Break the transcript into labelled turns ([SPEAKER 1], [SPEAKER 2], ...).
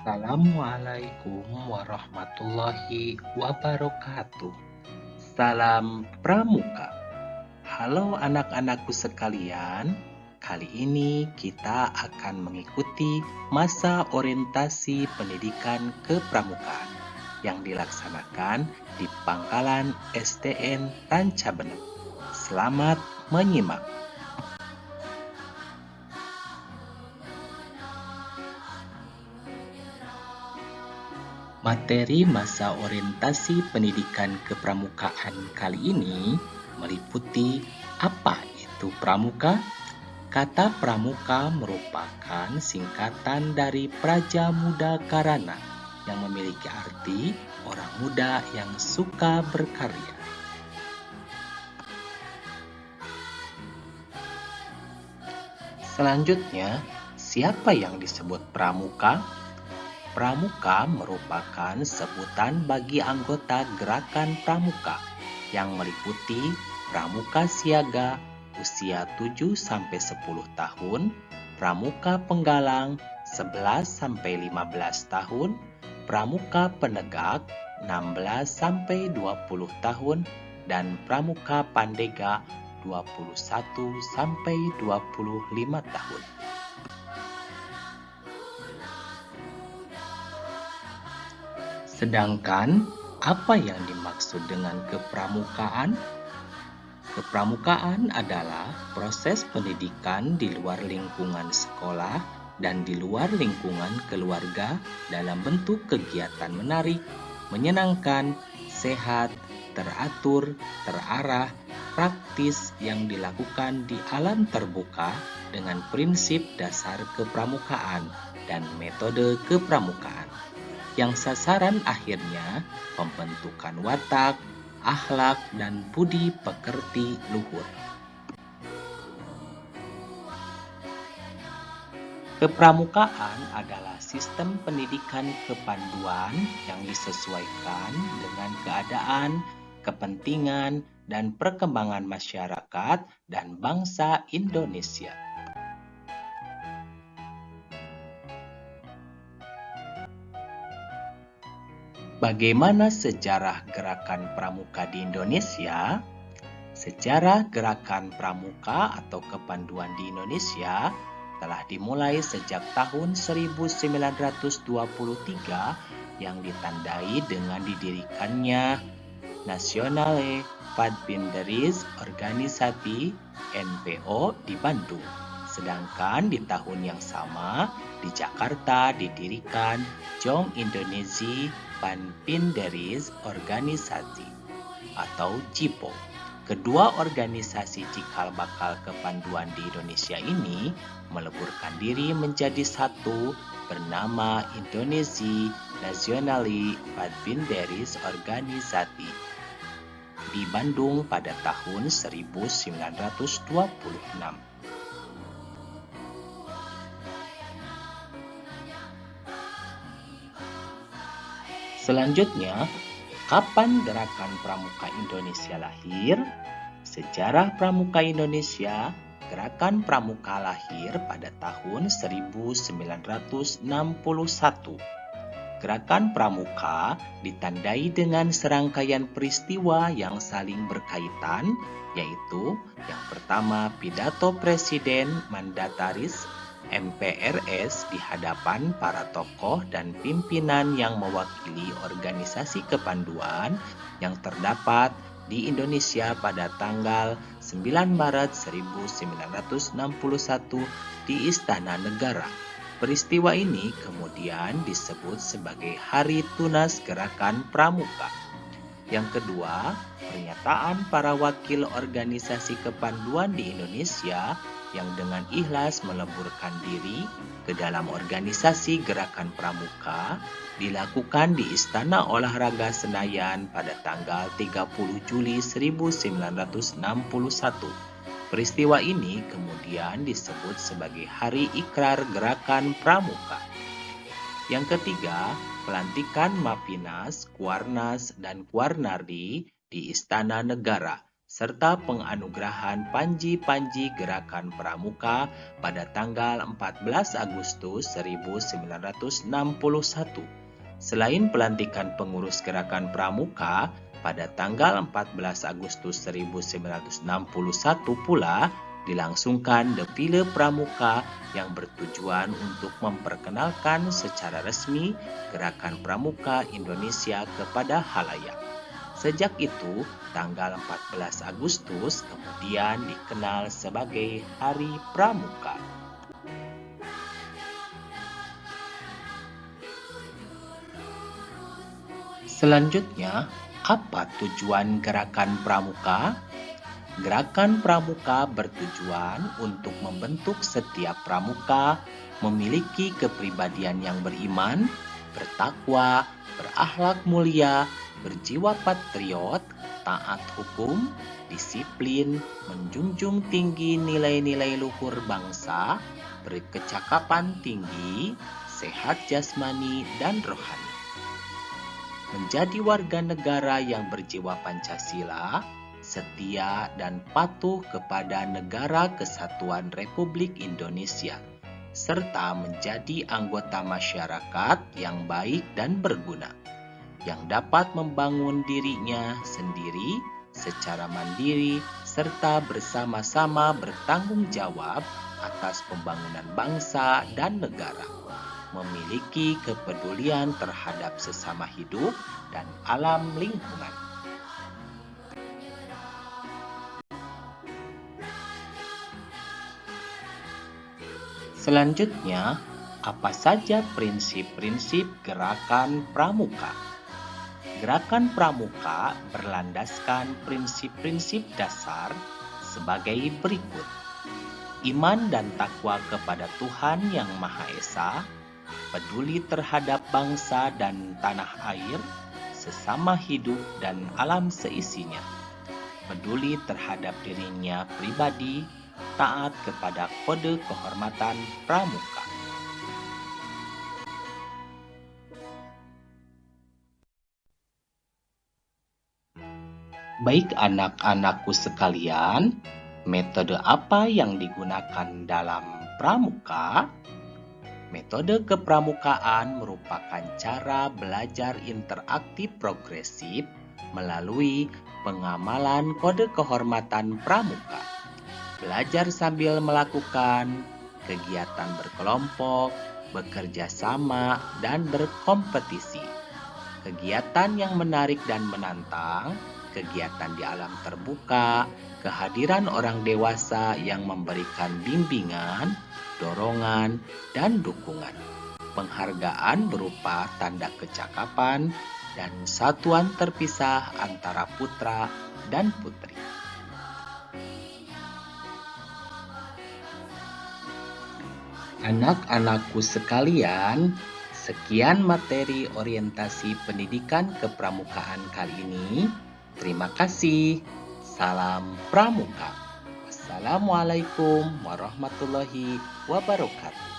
[SPEAKER 1] Assalamualaikum warahmatullahi wabarakatuh. Salam Pramuka. Halo anak-anakku sekalian. Kali ini kita akan mengikuti masa orientasi pendidikan kepramukaan yang dilaksanakan di Pangkalan SDN Rancabenek. Selamat menyimak. Materi masa orientasi pendidikan kepramukaan kali ini meliputi apa itu pramuka. Kata pramuka merupakan singkatan dari Praja Muda Karana yang memiliki arti orang muda yang suka berkarya. Selanjutnya, siapa yang disebut pramuka? Pramuka merupakan sebutan bagi anggota gerakan pramuka yang meliputi pramuka siaga usia 7-10 tahun, pramuka penggalang 11-15 tahun, pramuka penegak 16-20 tahun, dan pramuka pandega 21-25 tahun. Sedangkan, apa yang dimaksud dengan kepramukaan? Kepramukaan adalah proses pendidikan di luar lingkungan sekolah dan di luar lingkungan keluarga dalam bentuk kegiatan menarik, menyenangkan, sehat, teratur, terarah, praktis yang dilakukan di alam terbuka dengan prinsip dasar kepramukaan dan metode kepramukaan, yang sasaran akhirnya pembentukan watak, akhlak, dan budi pekerti luhur. Kepramukaan adalah sistem pendidikan kepanduan yang disesuaikan dengan keadaan, kepentingan, dan perkembangan masyarakat dan bangsa Indonesia. Bagaimana sejarah gerakan pramuka di Indonesia? Sejarah gerakan pramuka atau kepanduan di Indonesia telah dimulai sejak tahun 1923 yang ditandai dengan didirikannya Nationale Padbinderis Organisati NPO di Bandung. Sedangkan di tahun yang sama di Jakarta didirikan Jong Indonesi Padbinderis Organisasi atau JIPO. Kedua organisasi cikal bakal kepanduan di Indonesia ini meleburkan diri menjadi satu bernama Indonesi Nasionali Padbinderis Organisasi di Bandung pada tahun 1926. Selanjutnya, kapan gerakan pramuka Indonesia lahir? Sejarah pramuka Indonesia, gerakan pramuka lahir pada tahun 1961. Gerakan pramuka ditandai dengan serangkaian peristiwa yang saling berkaitan, yaitu yang pertama pidato Presiden Mandataris MPRS di hadapan para tokoh dan pimpinan yang mewakili organisasi kepanduan yang terdapat di Indonesia pada tanggal 9 Maret 1961 di Istana Negara. Peristiwa ini kemudian disebut sebagai Hari Tunas Gerakan Pramuka. Yang kedua, pernyataan para wakil organisasi kepanduan di Indonesia yang dengan ikhlas meleburkan diri ke dalam organisasi Gerakan Pramuka dilakukan di Istana Olahraga Senayan pada tanggal 30 Juli 1961. Peristiwa ini kemudian disebut sebagai Hari Ikrar Gerakan Pramuka. Yang ketiga, pelantikan Mapinas, Kuarnas, dan Kuarnardi di Istana Negara serta penganugerahan Panji-Panji Gerakan Pramuka pada tanggal 14 Agustus 1961. Selain pelantikan pengurus Gerakan Pramuka pada tanggal 14 Agustus 1961 pula dilangsungkan Defile Pramuka yang bertujuan untuk memperkenalkan secara resmi Gerakan Pramuka Indonesia kepada halayak. Sejak itu, tanggal 14 Agustus kemudian dikenal sebagai Hari Pramuka. Selanjutnya, apa tujuan Gerakan Pramuka? Gerakan Pramuka bertujuan untuk membentuk setiap pramuka memiliki kepribadian yang beriman, bertakwa, berakhlak mulia, berjiwa patriot, taat hukum, disiplin, menjunjung tinggi nilai-nilai luhur bangsa, berkecakapan tinggi, sehat jasmani dan rohani. Menjadi warga negara yang berjiwa Pancasila, setia dan patuh kepada Negara Kesatuan Republik Indonesia, serta menjadi anggota masyarakat yang baik dan berguna, yang dapat membangun dirinya sendiri secara mandiri serta bersama-sama bertanggung jawab atas pembangunan bangsa dan negara, memiliki kepedulian terhadap sesama hidup dan alam lingkungan. Selanjutnya, apa saja prinsip-prinsip Gerakan Pramuka? Gerakan Pramuka berlandaskan prinsip-prinsip dasar sebagai berikut. Iman dan takwa kepada Tuhan Yang Maha Esa, peduli terhadap bangsa dan tanah air, sesama hidup dan alam seisinya, peduli terhadap dirinya pribadi, taat kepada kode kehormatan pramuka. Baik anak-anakku sekalian, metode apa yang digunakan dalam pramuka? Metode kepramukaan merupakan cara belajar interaktif progresif melalui pengamalan kode kehormatan pramuka. Belajar sambil melakukan kegiatan berkelompok, bekerja sama, dan berkompetisi. Kegiatan yang menarik dan menantang, kegiatan di alam terbuka, kehadiran orang dewasa yang memberikan bimbingan, dorongan, dan dukungan. Penghargaan berupa tanda kecakapan dan satuan terpisah antara putra dan putri. Anak-anakku sekalian, sekian materi orientasi pendidikan kepramukaan kali ini. Terima kasih. Salam Pramuka. Wassalamualaikum warahmatullahi wabarakatuh.